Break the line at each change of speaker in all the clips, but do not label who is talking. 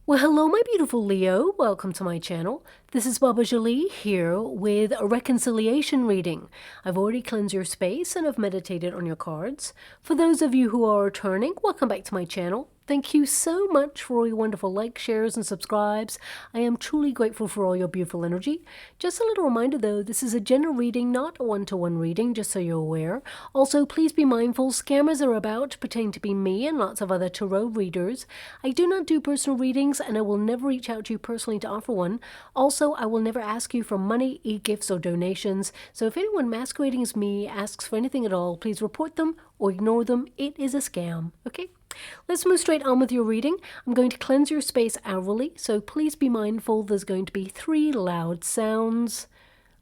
Well, hello, my beautiful Leo. Welcome to my channel. This is Baba Jolie here with a reconciliation reading. I've already cleansed your space and I've meditated on your cards. For those of you who are returning, welcome back to my channel. Thank you so much for all your wonderful likes, shares, and subscribes. I am truly grateful for all your beautiful energy. Just a little reminder though, this is a general reading, not a one-to-one reading, just so you're aware. Also, please be mindful, scammers are about, pretending to be me and lots of other tarot readers. I do not do personal readings and I will never reach out to you personally to offer one. Also, I will never ask you for money, e-gifts, or donations. So if anyone masquerading as me asks for anything at all, please report them or ignore them. It is a scam, okay? Let's move straight on with your reading. I'm going to cleanse your space hourly, so please be mindful there's going to be 3 loud sounds.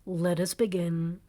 Let us begin.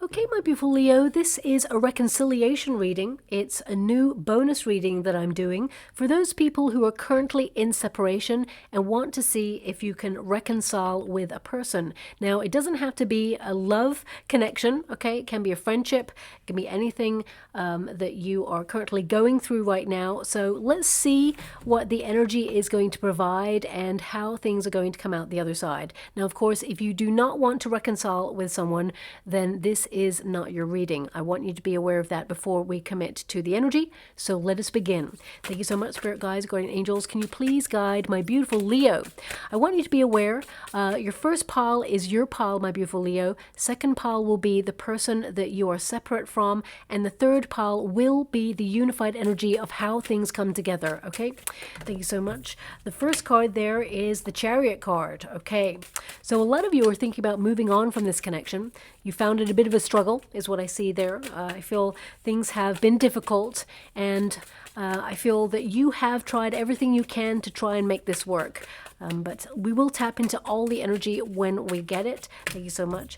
Okay, my beautiful Leo, this is a reconciliation reading. It's a new bonus reading that I'm doing for those people who are currently in separation and want to see if you can reconcile with a person. Now, it doesn't have to be a love connection, okay? It can be a friendship, it can be anything that you are currently going through right now. So let's see what the energy is going to provide and how things are going to come out the other side. Now, of course, if you do not want to reconcile with someone, then this is not your reading. I want you to be aware of that before we commit to the energy. So let us begin. Thank you so much, Spirit Guides, Guardian Angels. Can you please guide my beautiful Leo? I want you to be aware, your first pile is your pile, my beautiful Leo. Second pile will be the person that you are separate from. And the third pile will be the unified energy of how things come together, okay? Thank you so much. The first card there is the Chariot card, okay? So a lot of you are thinking about moving on from this connection. You found it a bit of a struggle, is what I see there. I feel things have been difficult, and I feel that you have tried everything you can to try and make this work. But we will tap into all the energy when we get it. Thank you so much.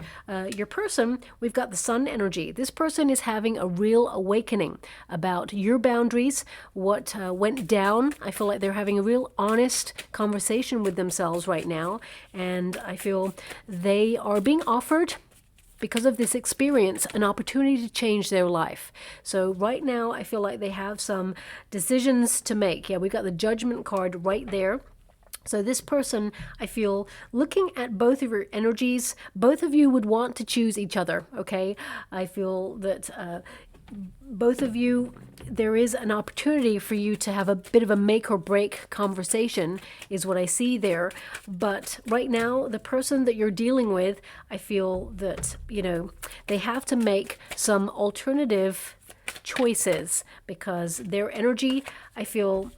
Your person, we've got the Sun energy. This person is having a real awakening about your boundaries, what went down. I feel like they're having a real honest conversation with themselves right now. And I feel they are being offered, because of this experience, an opportunity to change their life. So right now, I feel like they have some decisions to make. Yeah, we've got the Judgment card right there. So this person, I feel, looking at both of your energies, both of you would want to choose each other, okay? I feel that both of you, there is an opportunity for you to have a bit of a make or break conversation, is what I see there. But right now, the person that you're dealing with, I feel that, you know, they have to make some alternative choices because their energy, I feel,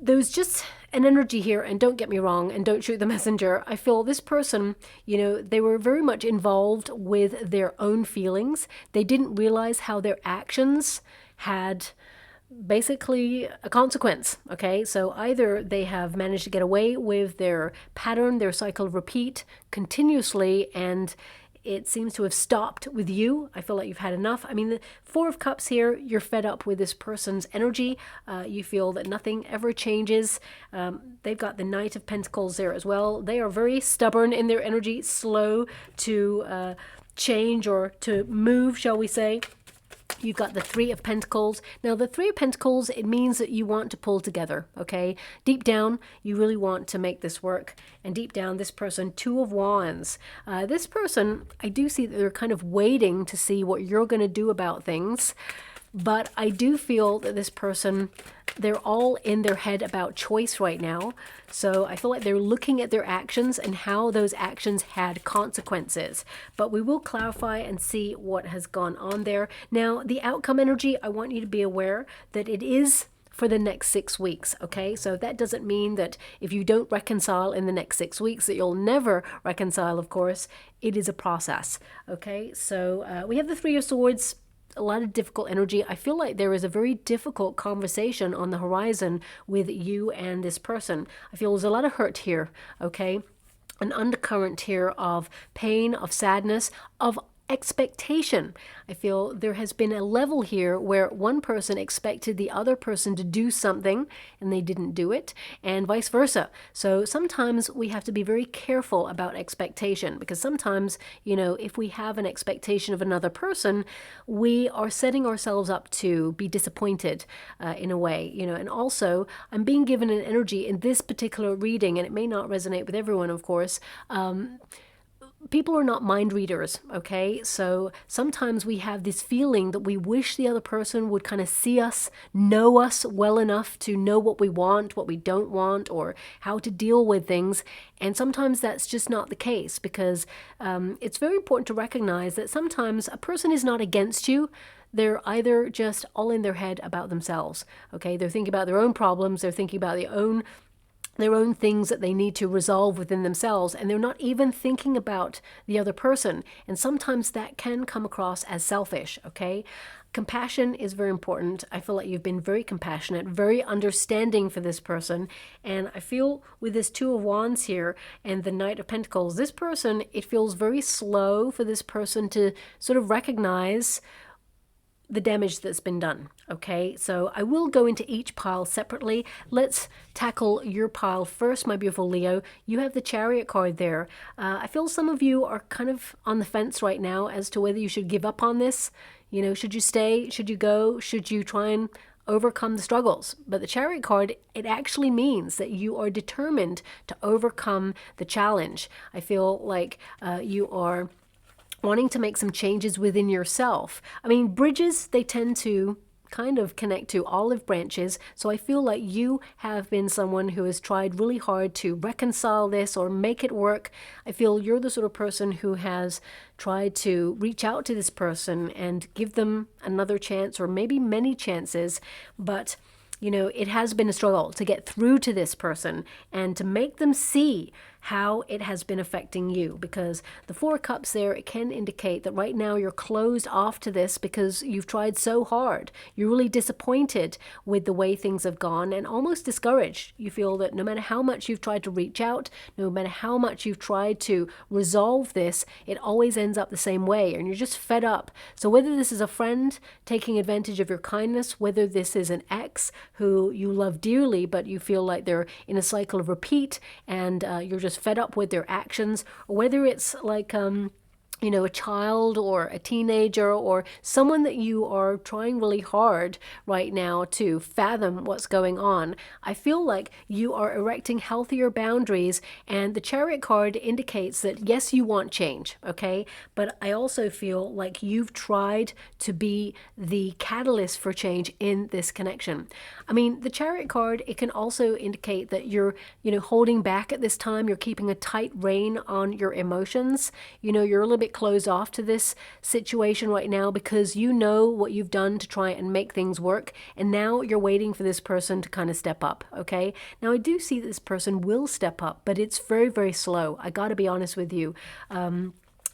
there's just an energy here, and don't get me wrong, and don't shoot the messenger. I feel this person, you know, they were very much involved with their own feelings. They didn't realize how their actions had basically a consequence, okay? So either they have managed to get away with their pattern, their cycle of repeat continuously, and it seems to have stopped with you. I feel like you've had enough. I mean, the Four of Cups here, you're fed up with this person's energy. You feel that nothing ever changes. They've got the Knight of Pentacles there as well. They are very stubborn in their energy, slow to change or to move, shall we say. You've got the Three of Pentacles. Now, the Three of Pentacles, it means that you want to pull together, okay? Deep down, you really want to make this work. And deep down, this person, Two of Wands. This person, I do see that they're kind of waiting to see what you're going to do about things. But I do feel that this person, they're all in their head about choice right now. So I feel like they're looking at their actions and how those actions had consequences. But we will clarify and see what has gone on there. Now, the outcome energy, I want you to be aware that it is for the next 6 weeks, okay? So that doesn't mean that if you don't reconcile in the next 6 weeks that you'll never reconcile, of course. It is a process, okay? So we have the Three of Swords. A lot of difficult energy. I feel like there is a very difficult conversation on the horizon with you and this person. I feel there's a lot of hurt here, okay? An undercurrent here of pain, of sadness, of expectation. I feel there has been a level here where one person expected the other person to do something and they didn't do it, and vice versa. So sometimes we have to be very careful about expectation, because sometimes, if we have an expectation of another person, we are setting ourselves up to be disappointed in a way, and also I'm being given an energy in this particular reading, and it may not resonate with everyone, of course. People are not mind readers, okay? So sometimes we have this feeling that we wish the other person would kind of see us, know us well enough to know what we want, what we don't want, or how to deal with things. And sometimes that's just not the case, because it's very important to recognize that sometimes a person is not against you. They're either just all in their head about themselves, okay? They're thinking about their own problems. They're thinking about their own things that they need to resolve within themselves, and they're not even thinking about the other person. And sometimes that can come across as selfish, okay? Compassion is very important. I feel like you've been very compassionate, very understanding for this person. And I feel with this Two of Wands here and the Knight of Pentacles, this person, it feels very slow for this person to sort of recognize the damage that's been done, okay? So I will go into each pile separately. Let's tackle your pile first, my beautiful Leo. You have the Chariot card there. I feel some of you are kind of on the fence right now as to whether you should give up on this. Should you stay? Should you go? Should you try and overcome the struggles? But the Chariot card, it actually means that you are determined to overcome the challenge. I feel like you are wanting to make some changes within yourself. I mean, bridges, they tend to kind of connect to olive branches. So I feel like you have been someone who has tried really hard to reconcile this or make it work. I feel you're the sort of person who has tried to reach out to this person and give them another chance, or maybe many chances, but it has been a struggle to get through to this person and to make them see how it has been affecting you, because the Four of Cups there, it can indicate that right now you're closed off to this because you've tried so hard. You're really disappointed with the way things have gone and almost discouraged. You feel that no matter how much you've tried to reach out, no matter how much you've tried to resolve this, it always ends up the same way, and you're just fed up. So whether this is a friend taking advantage of your kindness, whether this is an ex who you love dearly but you feel like they're in a cycle of repeat and you're just fed up with their actions, or whether it's like a child or a teenager or someone that you are trying really hard right now to fathom what's going on. I feel like you are erecting healthier boundaries, and the Chariot card indicates that yes, you want change, okay? But I also feel like you've tried to be the catalyst for change in this connection. I mean, the Chariot card, it can also indicate that you're, holding back at this time. You're keeping a tight rein on your emotions. You're a little bit closed off to this situation right now because you know what you've done to try and make things work, and now you're waiting for this person to kind of step up, okay? Now I do see that this person will step up, but it's very, very slow. I gotta be honest with you.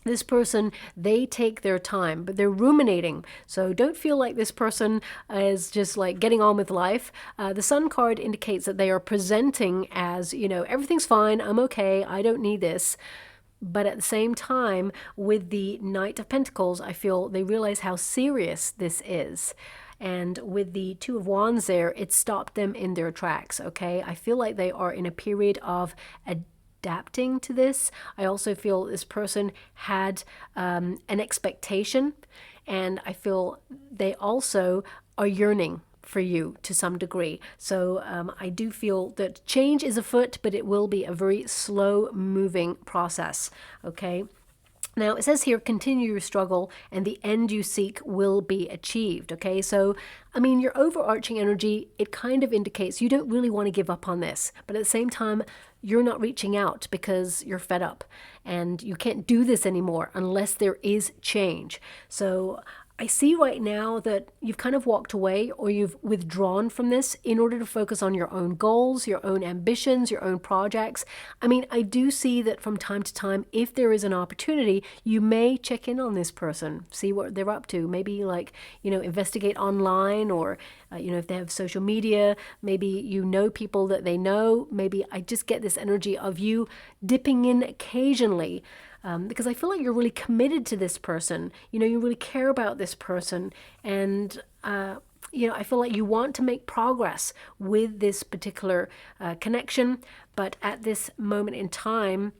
This person, they take their time, but they're ruminating. So don't feel like this person is just like getting on with life. The Sun card indicates that they are presenting as, everything's fine, I'm okay, I don't need this. But at the same time, with the Knight of Pentacles, I feel they realize how serious this is. And with the Two of Wands there, it stopped them in their tracks, okay? I feel like they are in a period of adapting to this. I also feel this person had an expectation, and I feel they also are yearning for you to some degree. So I do feel that change is afoot, but it will be a very slow moving process, okay? Now, it says here, continue your struggle and the end you seek will be achieved, okay? So, I mean, your overarching energy, it kind of indicates you don't really want to give up on this, but at the same time, you're not reaching out because you're fed up and you can't do this anymore unless there is change. So I see right now that you've kind of walked away or you've withdrawn from this in order to focus on your own goals, your own ambitions, your own projects. I mean, I do see that from time to time, if there is an opportunity, you may check in on this person, see what they're up to. Maybe like, investigate online or, if they have social media, maybe you know people that they know. Maybe I just get this energy of you dipping in occasionally because I feel like you're really committed to this person. You know, you really care about this person, and you know, I feel like you want to make progress with this particular connection, but at this moment in time,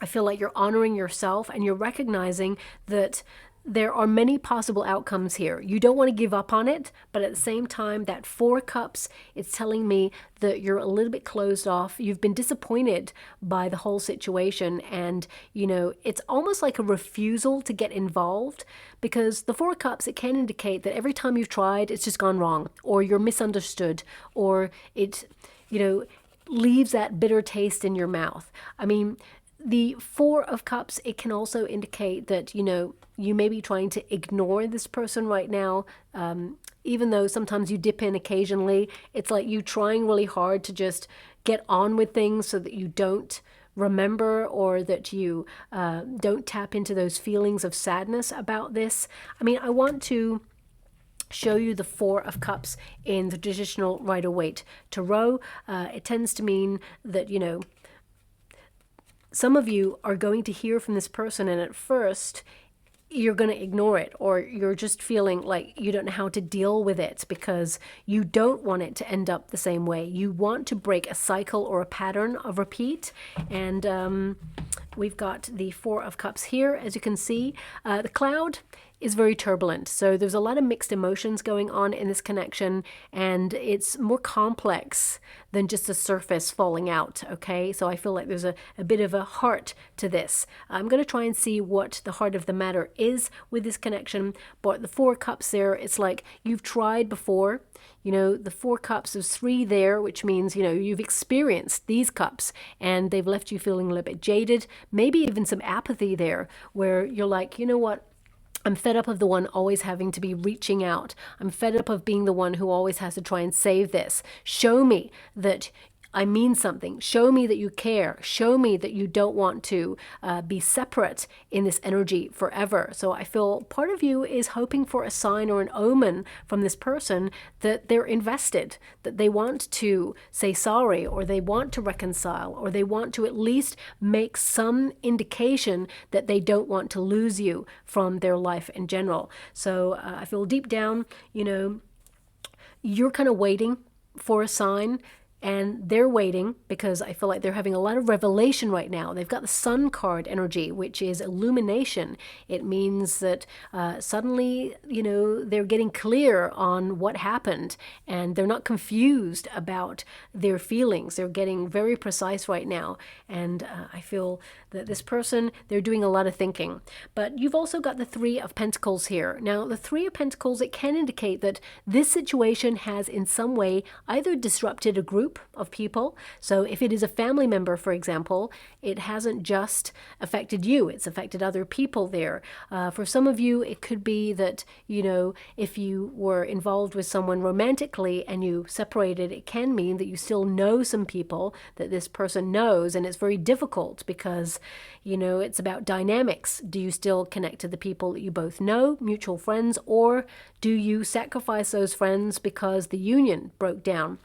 I feel like you're honoring yourself and you're recognizing that there are many possible outcomes here. You don't want to give up on it, but at the same time, that 4 cups, it's telling me that you're a little bit closed off. You've been disappointed by the whole situation, and you know, it's almost like a refusal to get involved, because the 4 cups, it can indicate that every time you've tried, it's just gone wrong, or you're misunderstood, or it, you know, leaves that bitter taste in your mouth. I mean, the 4 of Cups, it can also indicate that, you know, you may be trying to ignore this person right now. Even though sometimes you dip in occasionally, it's like you trying really hard to just get on with things so that you don't remember, or that you don't tap into those feelings of sadness about this. I mean, I want to show you the 4 of Cups in the traditional Rider-Waite tarot. It tends to mean that, you know, some of you are going to hear from this person, and at first you're going to ignore it, or you're just feeling like you don't know how to deal with it because you don't want it to end up the same way. You want to break a cycle or a pattern of repeat. And we've got the 4 of Cups here, as you can see. The cloud is very turbulent, so there's a lot of mixed emotions going on in this connection, and it's more complex than just a surface falling out, okay? So I feel like there's a bit of a heart to this. I'm going to try and see what the heart of the matter is with this connection, but the 4 cups there, it's like you've tried before. You know, the 4 cups, there's 3 there, which means, you know, you've experienced these cups and they've left you feeling a little bit jaded, maybe even some apathy there, where you're like, you know what? I'm fed up of the one always having to be reaching out. I'm fed up of being the one who always has to try and save this. Show me that I mean something. Show me that you care. Show me that you don't want to be separate in this energy forever. So I feel part of you is hoping for a sign or an omen from this person that they're invested, that they want to say sorry, or they want to reconcile, or they want to at least make some indication that they don't want to lose you from their life in general. So I feel deep down, you know, you're kind of waiting for a sign. And they're waiting because I feel like they're having a lot of revelation right now. They've got the Sun card energy, which is illumination. It means that suddenly, you know, they're getting clear on what happened, and they're not confused about their feelings. They're getting very precise right now. And I feel that this person, they're doing a lot of thinking. But you've also got the 3 of Pentacles here. Now, the 3 of Pentacles, it can indicate that this situation has in some way either disrupted a group of people. So if it is a family member, for example, it hasn't just affected you, it's affected other people there. For some of you, it could be that, you know, if you were involved with someone romantically and you separated, it can mean that you still know some people that this person knows, and it's very difficult because, you know, it's about dynamics. Do you still connect to the people that you both know, mutual friends, or do you sacrifice those friends because the union broke down?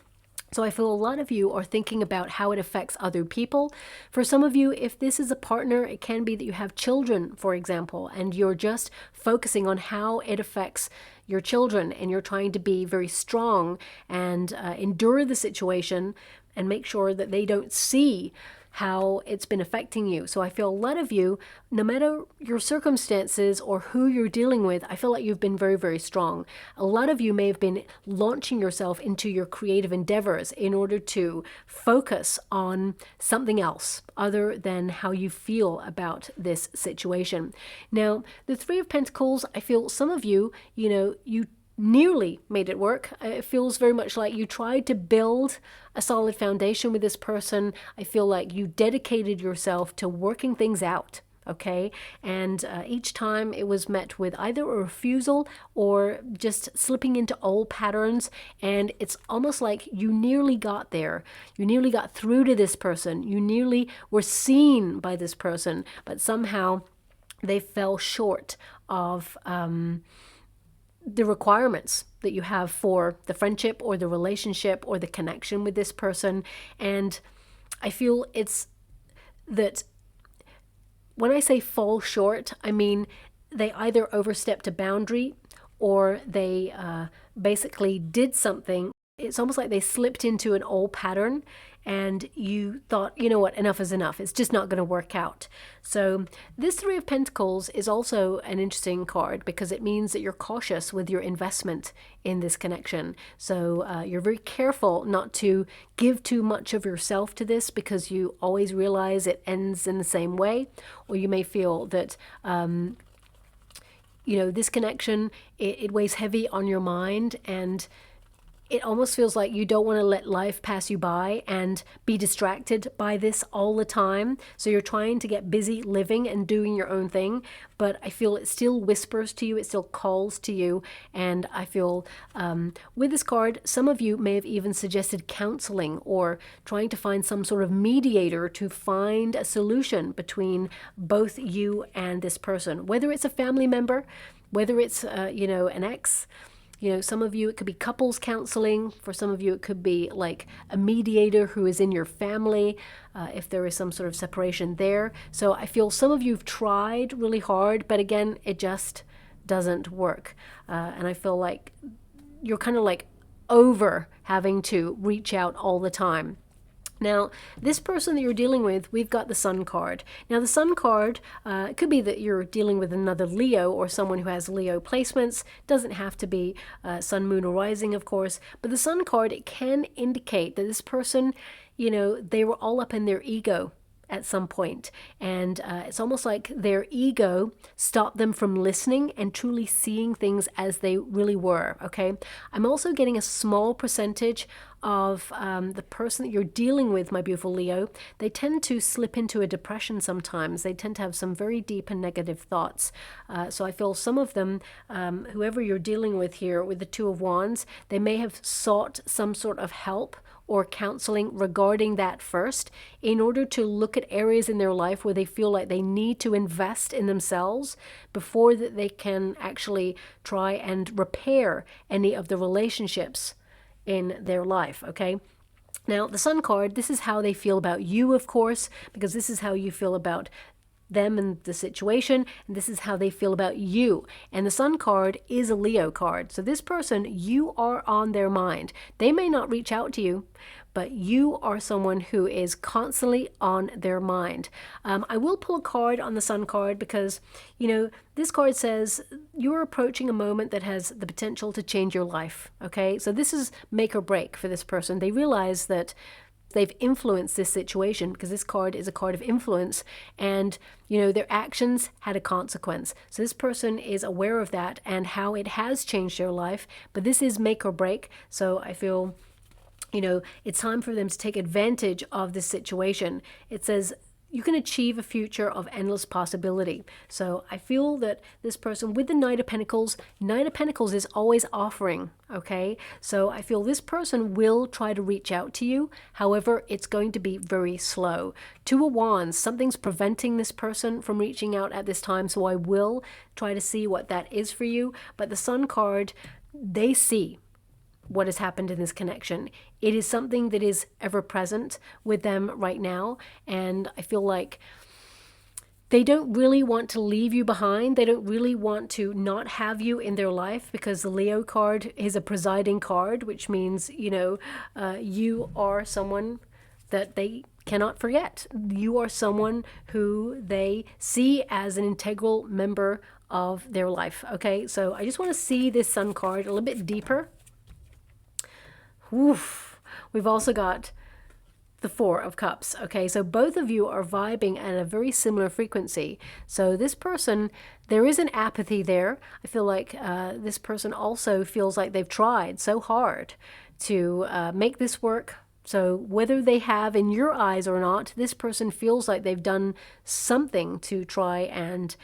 So I feel a lot of you are thinking about how it affects other people. For some of you, if this is a partner, it can be that you have children, for example, and you're just focusing on how it affects your children, and you're trying to be very strong and endure the situation and make sure that they don't see how it's been affecting you. So I feel a lot of you, no matter your circumstances or who you're dealing with, I feel like you've been very, very strong. A lot of you may have been launching yourself into your creative endeavors in order to focus on something else other than how you feel about this situation. Now, the 3 of Pentacles, I feel some of you, you know, you nearly made it work. It feels very much like you tried to build a solid foundation with this person. I feel like you dedicated yourself to working things out, okay? And each time it was met with either a refusal or just slipping into old patterns, and it's almost like you nearly got there. You nearly got through to this person. You nearly were seen by this person, but somehow they fell short of the requirements that you have for the friendship or the relationship or the connection with this person. And I feel it's that when I say fall short, I mean they either overstepped a boundary or they basically did something. It's almost like they slipped into an old pattern and you thought, you know what, enough is enough. It's just not going to work out. So this Three of Pentacles is also an interesting card because it means that you're cautious with your investment in this connection. So you're very careful not to give too much of yourself to this because you always realize it ends in the same way. Or you may feel that this connection, it weighs heavy on your mind, and it almost feels like you don't want to let life pass you by and be distracted by this all the time. So you're trying to get busy living and doing your own thing, but I feel it still whispers to you, it still calls to you. And I feel with this card, some of you may have even suggested counseling or trying to find some sort of mediator to find a solution between both you and this person, whether it's a family member, whether it's an ex. Some of you, it could be couples counseling. For some of you, it could be like a mediator who is in your family, if there is some sort of separation there. So I feel some of you have tried really hard, but again, it just doesn't work. And I feel like you're kind of like over having to reach out all the time. Now, this person that you're dealing with, we've got the Sun card. Now, the Sun card, it could be that you're dealing with another Leo or someone who has Leo placements. Doesn't have to be Sun, Moon, or Rising, of course. But the Sun card, it can indicate that this person, they were all up in their ego at some point. And it's almost like their ego stopped them from listening and truly seeing things as they really were, okay? I'm also getting a small percentage of the person that you're dealing with, my beautiful Leo. They tend to slip into a depression sometimes. They tend to have some very deep and negative thoughts. So I feel some of them, whoever you're dealing with here with the Two of Wands, they may have sought some sort of help or counseling regarding that first in order to look at areas in their life where they feel like they need to invest in themselves before that they can actually try and repair any of the relationships in their life, okay? Now, the Sun card, this is how they feel about you, of course, because this is how you feel about them and the situation, and this is how they feel about you. And the Sun card is a Leo card. So this person, you are on their mind. They may not reach out to you, but you are someone who is constantly on their mind. I will pull a card on the Sun card because, this card says you're approaching a moment that has the potential to change your life, okay? So this is make or break for this person. They realize that they've influenced this situation because this card is a card of influence, and their actions had a consequence. So this person is aware of that and how it has changed their life, but this is make or break. So I feel it's time for them to take advantage of this situation. It says you can achieve a future of endless possibility. So I feel that this person with the Knight of Pentacles is always offering, okay? So I feel this person will try to reach out to you. However, it's going to be very slow. Two of Wands, something's preventing this person from reaching out at this time. So I will try to see what that is for you. But the Sun card, they see what has happened in this connection. It is something that is ever present with them right now, and I feel like they don't really want to leave you behind. They don't really want to not have you in their life because the Leo card is a presiding card, which means you are someone that they cannot forget. You are someone who they see as an integral member of their life, okay? So I just want to see this Sun card a little bit deeper. Oof. We've also got the Four of Cups, okay? So both of you are vibing at a very similar frequency. So this person, there is an apathy there. I feel like this person also feels like they've tried so hard to make this work. So whether they have in your eyes or not, this person feels like they've done something to try and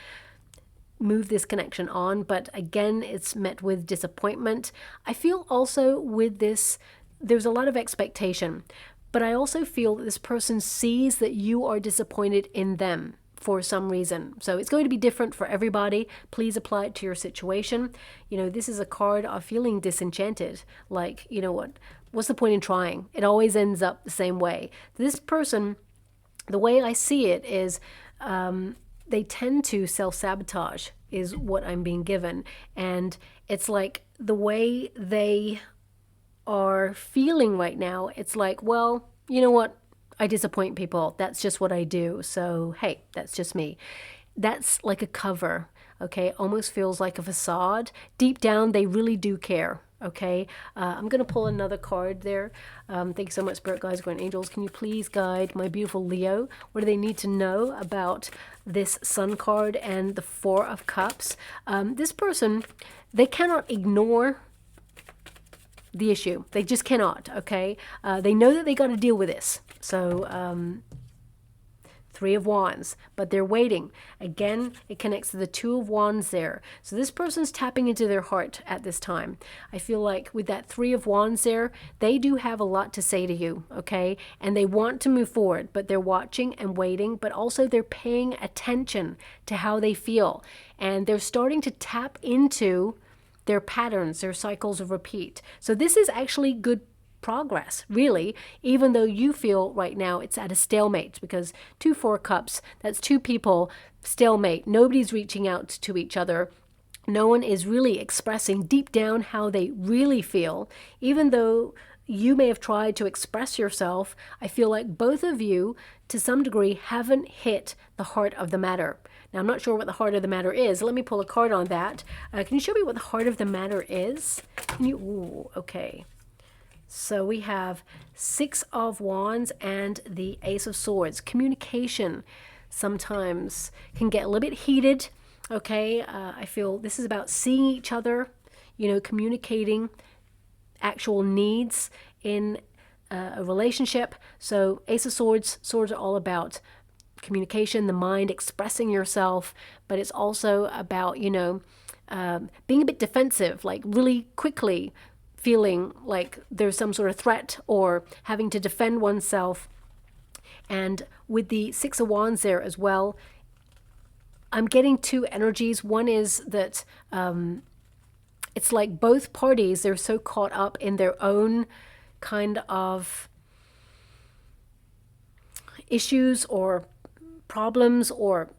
move this connection on, but again, it's met with disappointment. I feel also with this, there's a lot of expectation, but I also feel that this person sees that you are disappointed in them for some reason. So it's going to be different for everybody. Please apply it to your situation. This is a card of feeling disenchanted. Like, what's the point in trying? It always ends up the same way. This person, the way I see it is, they tend to self-sabotage is what I'm being given. And it's like the way they are feeling right now, it's like, well, you know what? I disappoint people. That's just what I do. So, hey, that's just me. That's like a cover, okay? Almost feels like a facade. Deep down, they really do care, okay? I'm going to pull another card there. Thank you so much, Spirit Guides, Grand Angels. Can you please guide my beautiful Leo? What do they need to know about this Sun card and the Four of Cups? This person, they cannot ignore the issue. They just cannot, okay? They know that they got to deal with this. So, Three of Wands, but they're waiting. Again, it connects to the Two of Wands there. So this person's tapping into their heart at this time. I feel like with that Three of Wands there, they do have a lot to say to you, okay? And they want to move forward, but they're watching and waiting, but also they're paying attention to how they feel. And they're starting to tap into their patterns, their cycles of repeat. So this is actually good progress, really, even though you feel right now it's at a stalemate, because 2 4 cups, that's 2 people, stalemate. Nobody's reaching out to each other. No one is really expressing deep down how they really feel. Even though you may have tried to express yourself, I feel like both of you, to some degree, haven't hit the heart of the matter. Now, I'm not sure what the heart of the matter is. Let me pull a card on that. Can you show me what the heart of the matter is? Can you? Ooh, okay. So we have 6 of Wands and the Ace of Swords. Communication sometimes can get a little bit heated, okay? I feel this is about seeing each other, communicating actual needs in a relationship. So Ace of Swords, swords are all about communication, the mind, expressing yourself, but it's also about, being a bit defensive, like really quickly feeling like there's some sort of threat or having to defend oneself. And with the 6 of Wands there as well, I'm getting 2 energies. One is that it's like both parties, they're so caught up in their own kind of issues or problems or,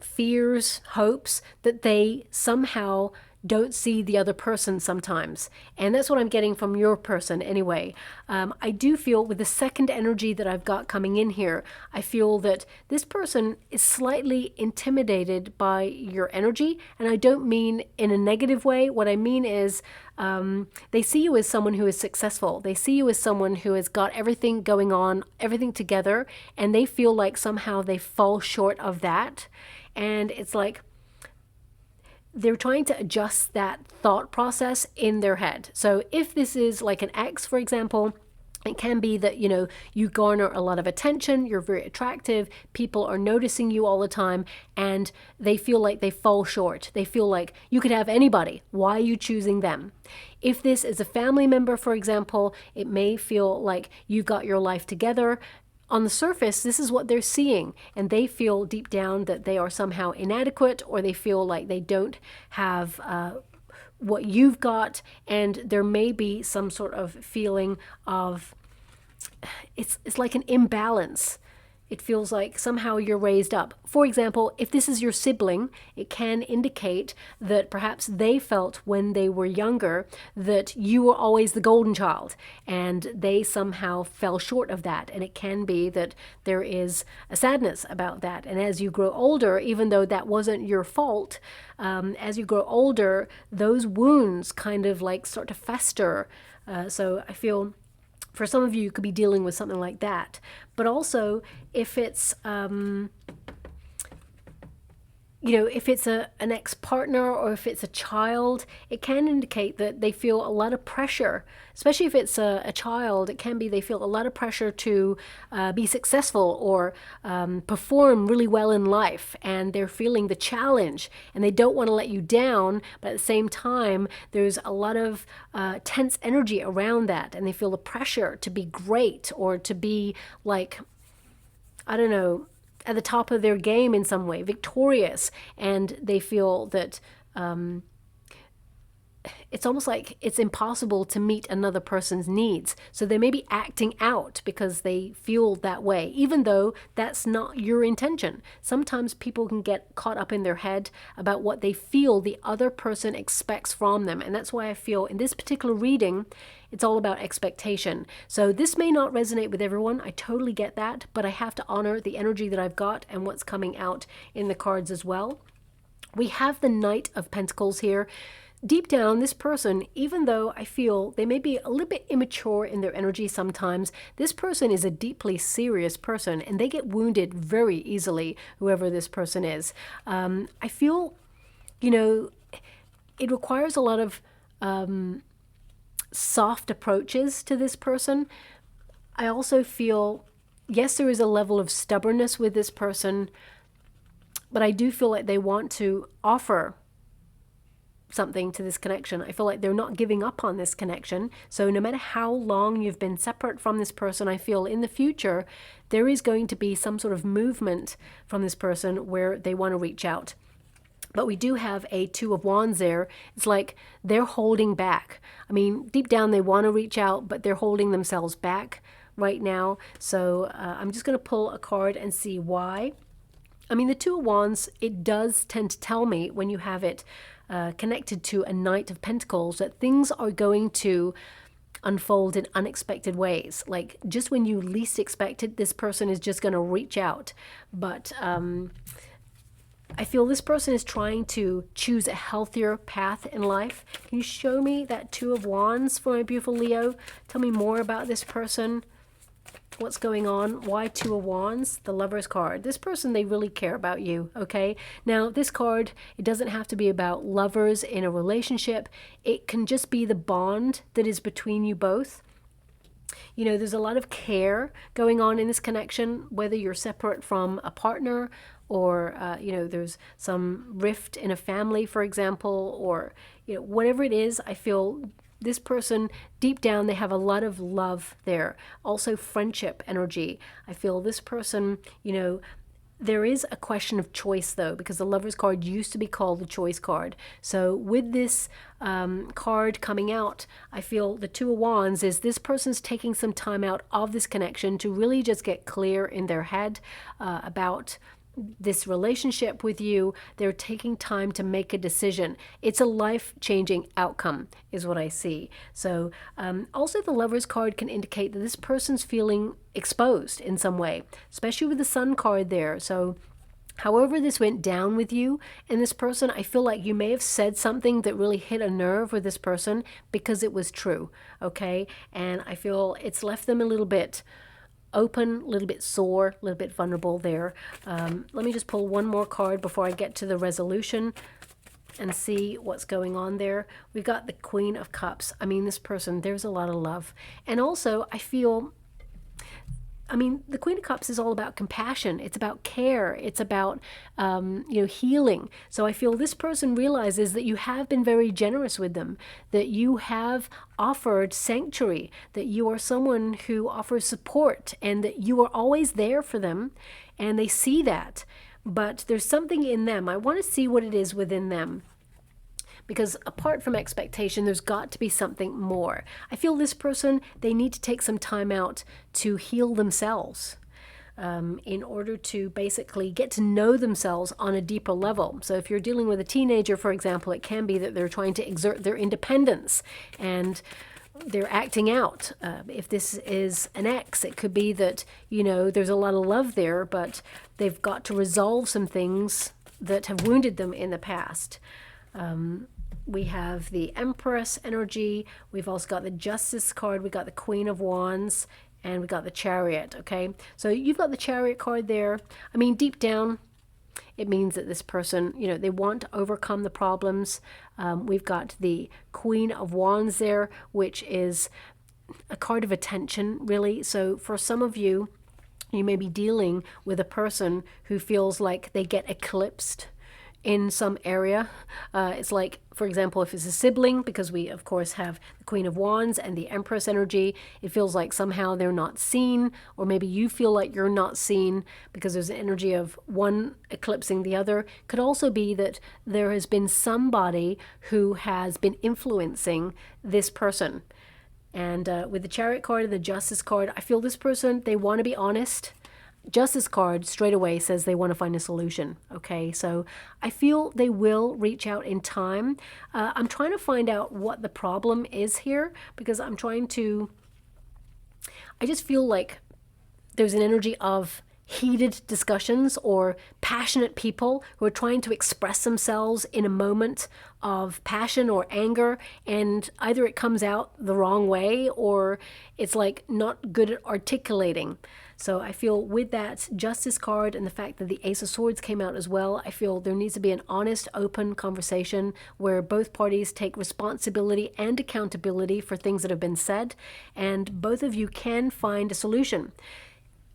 fears, hopes, that they somehow don't see the other person sometimes. And that's what I'm getting from your person anyway. I do feel with the second energy that I've got coming in here, I feel that this person is slightly intimidated by your energy. And I don't mean in a negative way. What I mean is they see you as someone who is successful. They see you as someone who has got everything going on, everything together, and they feel like somehow they fall short of that. And it's like, they're trying to adjust that thought process in their head. So if this is like an ex, for example, it can be that, you garner a lot of attention, you're very attractive, people are noticing you all the time, and they feel like they fall short. They feel like you could have anybody. Why are you choosing them? If this is a family member, for example, it may feel like you've got your life together. On the surface, this is what they're seeing, and they feel deep down that they are somehow inadequate, or they feel like they don't have what you've got, and there may be some sort of feeling of, it's like an imbalance. It feels like somehow you're raised up. For example, if this is your sibling, it can indicate that perhaps they felt when they were younger that you were always the golden child, and they somehow fell short of that. And it can be that there is a sadness about that. And as you grow older, even though that wasn't your fault, as you grow older, those wounds kind of like start to fester. So I feel for some of you, you could be dealing with something like that. But also, if it's, if it's an ex-partner or if it's a child, it can indicate that they feel a lot of pressure. Especially if it's a child, it can be they feel a lot of pressure to be successful or perform really well in life. And they're feeling the challenge and they don't want to let you down. But at the same time, there's a lot of tense energy around that. And they feel the pressure to be great or to be like, I don't know, at the top of their game in some way, victorious, and they feel that it's almost like it's impossible to meet another person's needs. So they may be acting out because they feel that way, even though that's not your intention. Sometimes people can get caught up in their head about what they feel the other person expects from them. And that's why I feel in this particular reading, it's all about expectation. So this may not resonate with everyone. I totally get that, but I have to honor the energy that I've got and what's coming out in the cards as well. We have the Knight of Pentacles here. Deep down, this person, even though I feel they may be a little bit immature in their energy sometimes, this person is a deeply serious person and they get wounded very easily, whoever this person is. I feel, you know, it requires a lot of soft approaches to this person. I also feel, yes, there is a level of stubbornness with this person, but I do feel like they want to offer something to this connection. I feel like they're not giving up on this connection. So no matter how long you've been separate from this person, I feel in the future there is going to be some sort of movement from this person where they want to reach out. But we do have a Two of Wands there. It's like they're holding back. I mean, deep down they want to reach out, but they're holding themselves back right now. So I'm just going to pull a card and see why. I mean, the Two of Wands, it does tend to tell me when you have it connected to a Knight of Pentacles that things are going to unfold in unexpected ways. Like just when you least expect it, this person is just going to reach out. But I feel this person is trying to choose a healthier path in life. Can you show me that Two of Wands for my beautiful Leo? Tell me more about this person. What's going on? Why Two of Wands? The Lover's card. This person, they really care about you, okay? Now, this card, it doesn't have to be about lovers in a relationship. It can just be the bond that is between you both. You know, there's a lot of care going on in this connection, whether you're separate from a partner or, you know, there's some rift in a family, for example, or, you know, whatever it is, I feel this person, deep down, they have a lot of love there. Also friendship energy. I feel this person, you know, there is a question of choice though, because the Lover's card used to be called the Choice card. So with this card coming out, I feel the Two of Wands is this person's taking some time out of this connection to really just get clear in their head about this relationship with you. They're taking time to make a decision. It's a life-changing outcome is what I see. So also the Lover's card can indicate that this person's feeling exposed in some way, especially with the Sun card there. So however this went down with you and this person, I feel like you may have said something that really hit a nerve with this person because it was true, okay? And I feel it's left them a little bit open, a little bit sore, a little bit vulnerable there. Let me just pull one more card before I get to the resolution and see what's going on there. We've got the Queen of Cups. I mean, this person, there's a lot of love. And also, I feel, I mean, the Queen of Cups is all about compassion. It's about care. It's about, you know, healing. So I feel this person realizes that you have been very generous with them, that you have offered sanctuary, that you are someone who offers support and that you are always there for them. And they see that. But there's something in them. I want to see what it is within them. Because apart from expectation, there's got to be something more. I feel this person, they need to take some time out to heal themselves in order to basically get to know themselves on a deeper level. So if you're dealing with a teenager, for example, it can be that they're trying to exert their independence and they're acting out. If this is an ex, it could be that, you know, there's a lot of love there, but they've got to resolve some things that have wounded them in the past. We have the Empress energy. We've also got the Justice card. We got the Queen of Wands, and we got the Chariot. Okay, so you've got the Chariot card there. I mean, deep down, it means that this person, you know, they want to overcome the problems. We've got the Queen of Wands there, which is a card of attention, really. So for some of you, you may be dealing with a person who feels like they get eclipsed in some area. It's like, for example, if it's a sibling, because we of course have the Queen of Wands and the Empress energy, it feels like somehow they're not seen, or maybe you feel like you're not seen because there's an energy of one eclipsing the other. Could also be that there has been somebody who has been influencing this person. And with the Chariot card and the Justice card, I feel this person, they want to be honest. Justice card straight away says they want to find a solution. Okay, so I feel they will reach out in time. I'm trying to find out what the problem is here, because I just feel like there's an energy of heated discussions or passionate people who are trying to express themselves in a moment of passion or anger, and either it comes out the wrong way or it's like not good at articulating. So I feel with that Justice card and the fact that the Ace of Swords came out as well, I feel there needs to be an honest, open conversation where both parties take responsibility and accountability for things that have been said, and both of you can find a solution.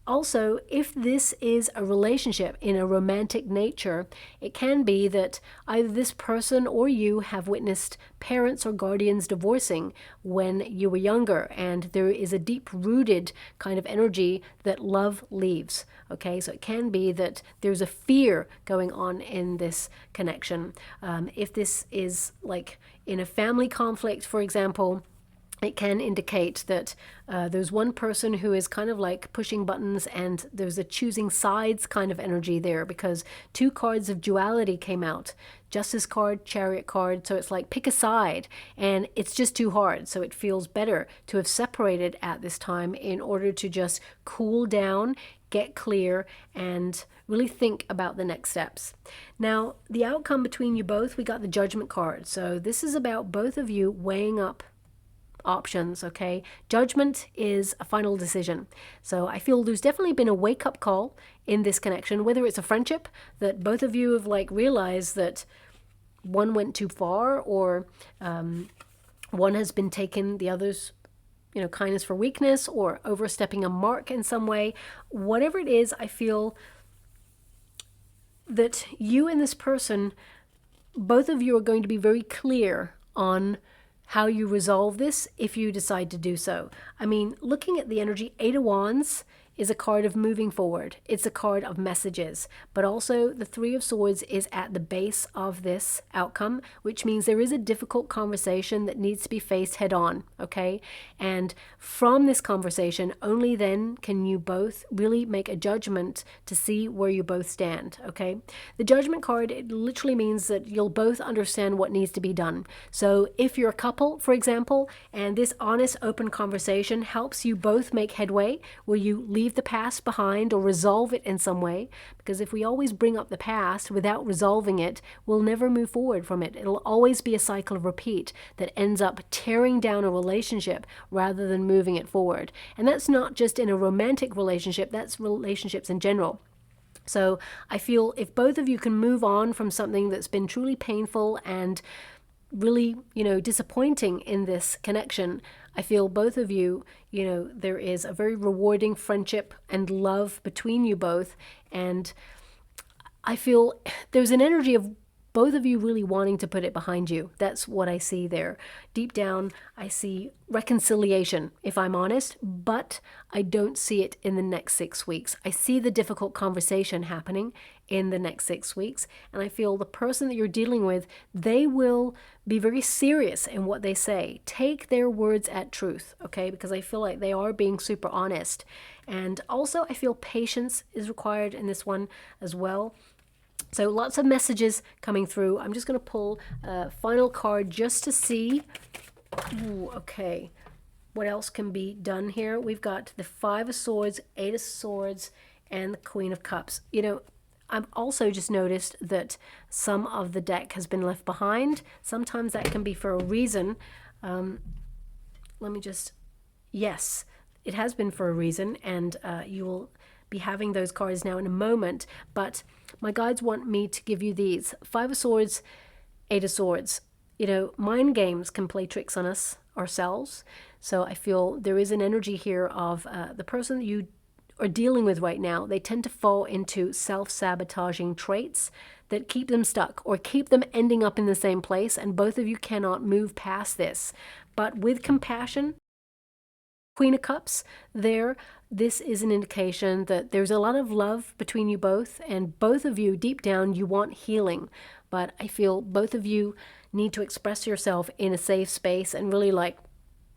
Also, if this is a relationship in a romantic nature, it can be that either this person or you have witnessed parents or guardians divorcing when you were younger, and there is a deep-rooted kind of energy that love leaves. Okay, so it can be that there's a fear going on in this connection. If this is like in a family conflict, for example, it can indicate that there's one person who is kind of like pushing buttons, and there's a choosing sides kind of energy there, because two cards of duality came out. Justice card, Chariot card, so it's like pick a side, and it's just too hard. So it feels better to have separated at this time in order to just cool down, get clear, and really think about the next steps. Now, the outcome between you both, we got the Judgment card. So this is about both of you weighing up options. Okay, judgment is a final decision. So I feel there's definitely been a wake-up call in this connection, whether it's a friendship that both of you have like realized that one went too far, or one has been taken the other's kindness for weakness, or overstepping a mark in some way. Whatever it is, I feel that you and this person, both of you are going to be very clear on how you resolve this if you decide to do so. I mean, looking at the energy, Eight of Wands is a card of moving forward. It's a card of messages, but also the Three of Swords is at the base of this outcome, which means there is a difficult conversation that needs to be faced head on, okay? And from this conversation, only then can you both really make a judgment to see where you both stand, okay? The Judgment card, it literally means that you'll both understand what needs to be done. So if you're a couple, for example, and this honest, open conversation helps you both make headway, where you leave the past behind or resolve it in some way, because if we always bring up the past without resolving it, we'll never move forward from it. It'll always be a cycle of repeat that ends up tearing down a relationship rather than moving it forward. And that's not just in a romantic relationship, that's relationships in general. So I feel if both of you can move on from something that's been truly painful and really, disappointing in this connection, I feel both of you, there is a very rewarding friendship and love between you both. And I feel there's an energy of both of you really wanting to put it behind you. That's what I see there. Deep down, I see reconciliation, if I'm honest, but I don't see it in the next 6 weeks. I see the difficult conversation happening in the next 6 weeks, and I feel the person that you're dealing with, they will be very serious in what they say. Take their words at truth, okay? Because I feel like they are being super honest. And also, I feel patience is required in this one as well. So lots of messages coming through. I'm just going to pull a final card just to see. Ooh, okay, what else can be done here? We've got the Five of Swords, Eight of Swords, and the Queen of Cups. I've also just noticed that some of the deck has been left behind. Sometimes that can be for a reason. Yes, it has been for a reason, and you will be having those cards now in a moment, but my guides want me to give you these. Five of Swords, Eight of Swords. Mind games can play tricks on us ourselves. So I feel there is an energy here of the person that you are dealing with right now, they tend to fall into self-sabotaging traits that keep them stuck or keep them ending up in the same place, and both of you cannot move past this. But with compassion, Queen of Cups there, this is an indication that there's a lot of love between you both, and both of you, deep down, you want healing. But I feel both of you need to express yourself in a safe space and really like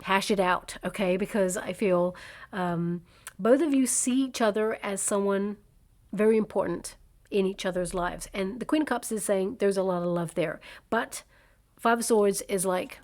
hash it out, okay? Because I feel both of you see each other as someone very important in each other's lives. And the Queen of Cups is saying there's a lot of love there. But Five of Swords is like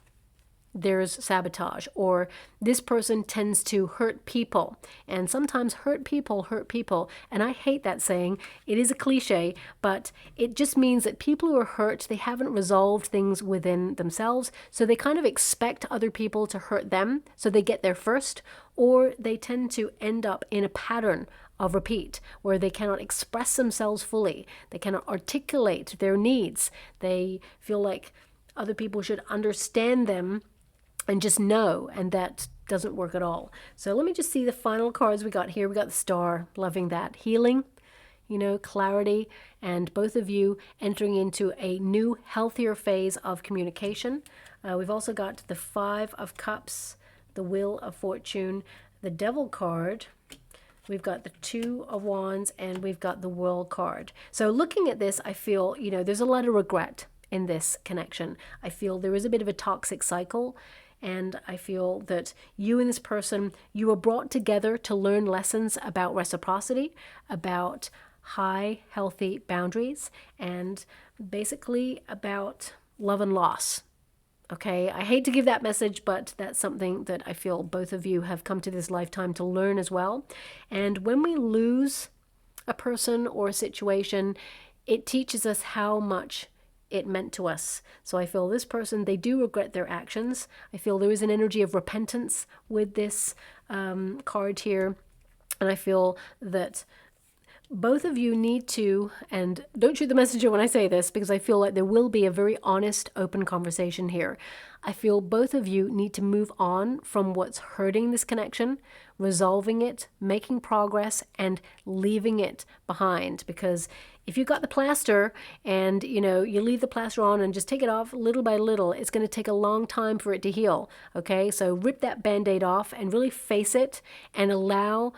there's sabotage, or this person tends to hurt people, and sometimes hurt people hurt people. And I hate that saying. It is a cliche, but it just means that people who are hurt, they haven't resolved things within themselves, so they kind of expect other people to hurt them, so they get there first, or they tend to end up in a pattern of repeat where they cannot express themselves fully, they cannot articulate their needs, they feel like other people should understand them and just know, and that doesn't work at all. So let me just see the final cards we got here. We got the Star, loving that. Healing, clarity, and both of you entering into a new, healthier phase of communication. We've also got the Five of Cups, the Wheel of Fortune, the Devil card. We've got the Two of Wands, and we've got the World card. So looking at this, I feel, there's a lot of regret in this connection. I feel there is a bit of a toxic cycle. And I feel that you and this person, you were brought together to learn lessons about reciprocity, about high, healthy boundaries, and basically about love and loss. Okay, I hate to give that message, but that's something that I feel both of you have come to this lifetime to learn as well. And when we lose a person or a situation, it teaches us how much it meant to us. So I feel this person, they do regret their actions. I feel there is an energy of repentance with this card here. And I feel that both of you need to, and don't shoot the messenger when I say this, because I feel like there will be a very honest, open conversation here. I feel both of you need to move on from what's hurting this connection, resolving it, making progress, and leaving it behind. Because if you've got the plaster and, you leave the plaster on and just take it off little by little, it's going to take a long time for it to heal, okay? So rip that Band-Aid off and really face it and allow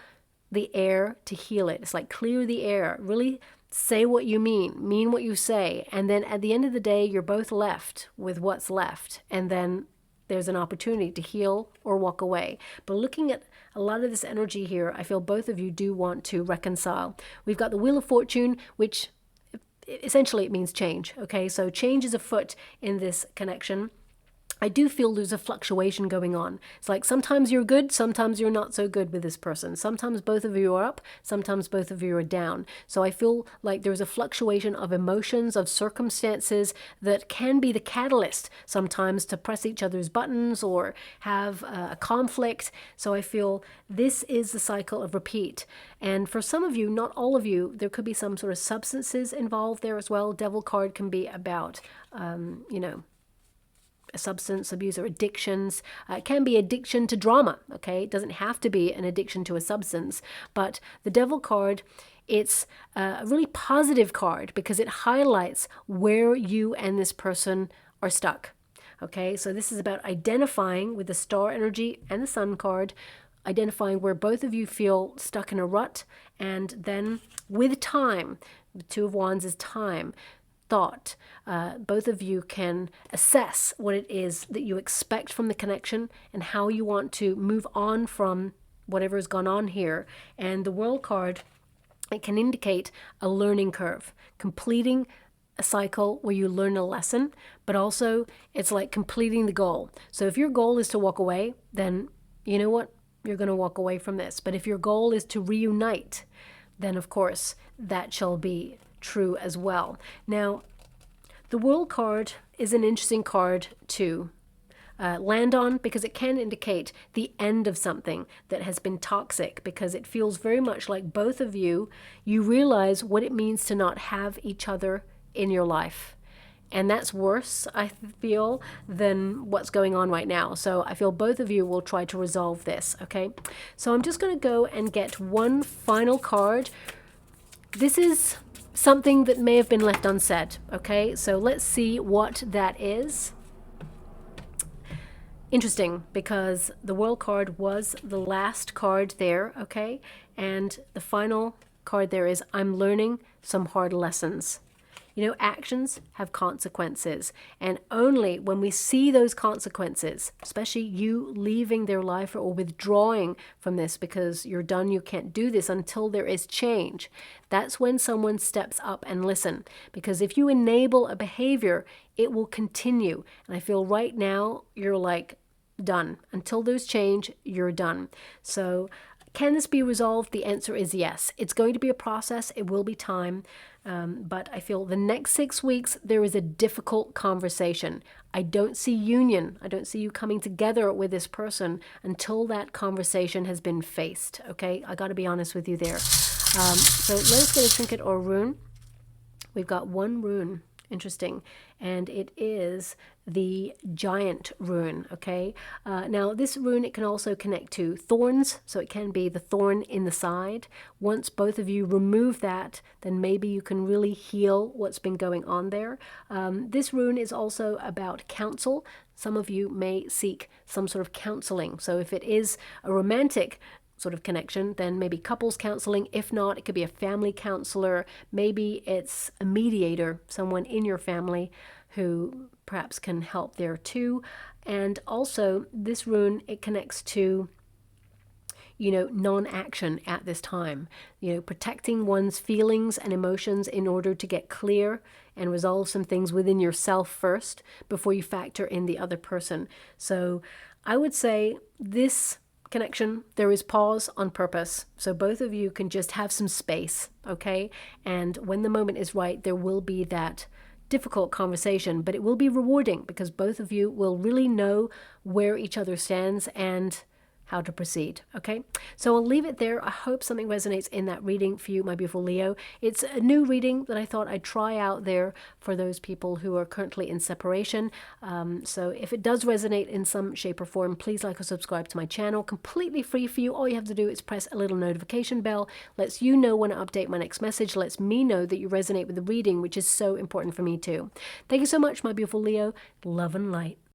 the air to heal it. It's like clear the air, really say what you mean what you say, and then at the end of the day, you're both left with what's left, and then there's an opportunity to heal or walk away. But looking at a lot of this energy here, I feel both of you do want to reconcile. We've got the Wheel of Fortune, which essentially it means change, okay? So change is afoot in this connection. I do feel there's a fluctuation going on. It's like sometimes you're good, sometimes you're not so good with this person. Sometimes both of you are up, sometimes both of you are down. So I feel like there's a fluctuation of emotions, of circumstances that can be the catalyst sometimes to press each other's buttons or have a conflict. So I feel this is the cycle of repeat. And for some of you, not all of you, there could be some sort of substances involved there as well. Devil card can be about, substance abuse or addictions. It can be addiction to drama, okay? It doesn't have to be an addiction to a substance. But the Devil card, it's a really positive card because it highlights where you and this person are stuck, okay? So this is about identifying with the Star energy and the Sun card, identifying where both of you feel stuck in a rut, and then with time, the Two of Wands is time, thought, both of you can assess what it is that you expect from the connection and how you want to move on from whatever has gone on here. And the World card, it can indicate a learning curve, completing a cycle where you learn a lesson, but also it's like completing the goal. So if your goal is to walk away, then you know what? You're going to walk away from this. But if your goal is to reunite, then of course that shall be true as well. Now, the World card is an interesting card to land on because it can indicate the end of something that has been toxic, because it feels very much like both of you realize what it means to not have each other in your life. And that's worse, I feel, than what's going on right now. So I feel both of you will try to resolve this, okay? So I'm just going to go and get one final card. This is something that may have been left unsaid, okay? So let's see what that is. Interesting, because the World card was the last card there, okay? And the final card there is, I'm learning some hard lessons. You know, actions have consequences, and only when we see those consequences, especially you leaving their life or withdrawing from this because you're done, you can't do this until there is change, that's when someone steps up and listen. Because if you enable a behavior, it will continue. And I feel right now you're like, done. Until there's change, you're done. So can this be resolved? The answer is yes. It's going to be a process. It will be time. But I feel the next 6 weeks, there is a difficult conversation. I don't see union. I don't see you coming together with this person until that conversation has been faced. Okay, I got to be honest with you there. So let's get a trinket or rune. We've got one rune. Interesting. And it is the giant rune, okay? Now, this rune, it can also connect to thorns, so it can be the thorn in the side. Once both of you remove that, then maybe you can really heal what's been going on there. This rune is also about counsel. Some of you may seek some sort of counseling. So if it is a romantic sort of connection, then maybe couples counseling. If not, it could be a family counselor. Maybe it's a mediator, someone in your family who perhaps can help there too. And also this rune, it connects to, you know, non-action at this time, you know, protecting one's feelings and emotions in order to get clear and resolve some things within yourself first before you factor in the other person. So I would say this connection, there is pause on purpose. So both of you can just have some space, okay? And when the moment is right, there will be that difficult conversation, but it will be rewarding because both of you will really know where each other stands and how to proceed, okay? So I'll leave it there. I hope something resonates in that reading for you, my beautiful Leo. It's a new reading that I thought I'd try out there for those people who are currently in separation. So if it does resonate in some shape or form, please like or subscribe to my channel. Completely free for you. All you have to do is press a little notification bell. Lets you know when I update my next message. Lets me know that you resonate with the reading, which is so important for me too. Thank you so much, my beautiful Leo. Love and light.